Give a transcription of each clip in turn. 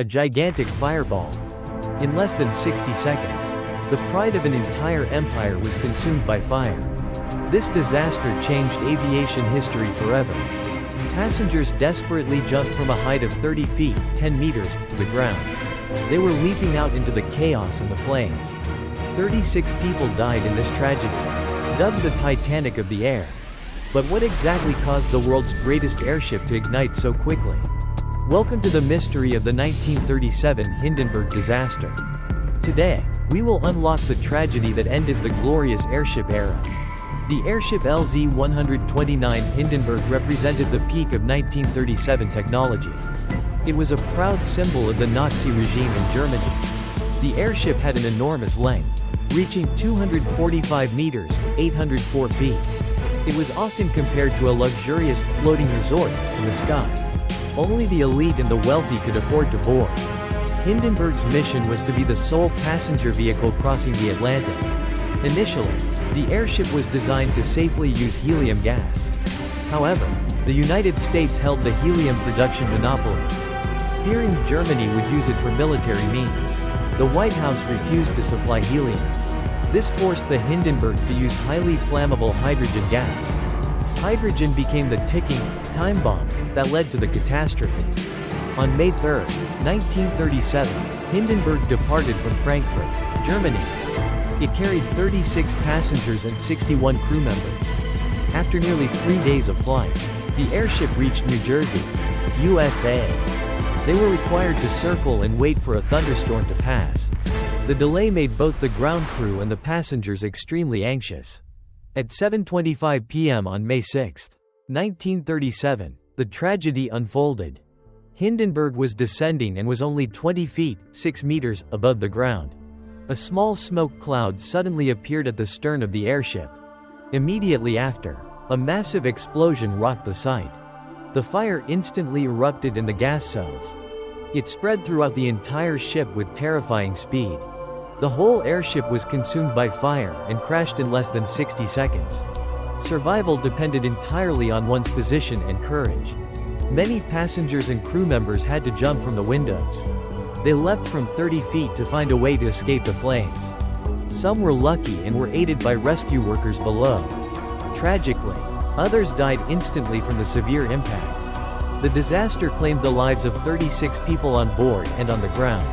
a gigantic fireball. In less than 60 seconds, the pride of an entire empire was consumed by fire. This disaster changed aviation history forever. Passengers desperately jumped from a height of 30 feet, 10 meters, to the ground. They were leaping out into the chaos and the flames. 36 people died in this tragedy, dubbed the Titanic of the air. But what exactly caused the world's greatest airship to ignite so quickly? Welcome to the mystery of the 1937 Hindenburg disaster. Today, we will unlock the tragedy that ended the glorious airship era. The airship LZ-129 Hindenburg represented the peak of 1937 technology. It was a proud symbol of the Nazi regime in Germany. The airship had an enormous length, reaching 245 meters, 804 feet. It was often compared to a luxurious, floating resort in the sky. Only the elite and the wealthy could afford to board. Hindenburg's mission was to be the sole passenger vehicle crossing the Atlantic. Initially, the airship was designed to safely use helium gas. However, the United States held the helium production monopoly. Fearing Germany would use it for military means, the White House refused to supply helium. This forced the Hindenburg to use highly flammable hydrogen gas. Hydrogen became the ticking time bomb that led to the catastrophe. On May 3, 1937, Hindenburg departed from Frankfurt, Germany. It carried 36 passengers and 61 crew members. After nearly 3 days of flight, the airship reached New Jersey, USA. They were required to circle and wait for a thunderstorm to pass. The delay made both the ground crew and the passengers extremely anxious. At 7:25 p.m. on May 6, 1937, the tragedy unfolded. Hindenburg was descending and was only 20 feet, 6 meters, above the ground. A small smoke cloud suddenly appeared at the stern of the airship. Immediately after, a massive explosion rocked the site. The fire instantly erupted in the gas cells. It spread throughout the entire ship with terrifying speed. The whole airship was consumed by fire and crashed in less than 60 seconds. Survival depended entirely on one's position and courage. Many passengers and crew members had to jump from the windows. They leapt from 30 feet to find a way to escape the flames. Some were lucky and were aided by rescue workers below. Tragically, others died instantly from the severe impact. The disaster claimed the lives of 36 people on board and on the ground.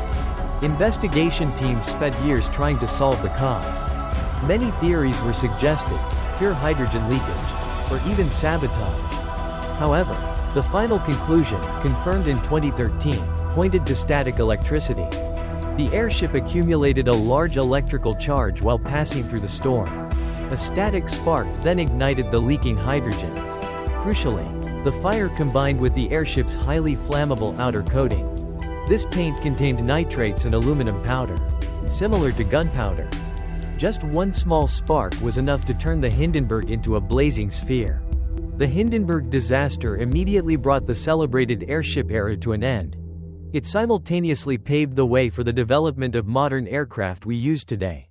Investigation teams spent years trying to solve the cause. Many theories were suggested: pure hydrogen leakage, or even sabotage. However, the final conclusion, confirmed in 2013, pointed to static electricity. The airship accumulated a large electrical charge while passing through the storm. A static spark then ignited the leaking hydrogen. Crucially, the fire combined with the airship's highly flammable outer coating. This paint contained nitrates and aluminum powder, similar to gunpowder. Just one small spark was enough to turn the Hindenburg into a blazing sphere. The Hindenburg disaster immediately brought the celebrated airship era to an end. It simultaneously paved the way for the development of modern aircraft we use today.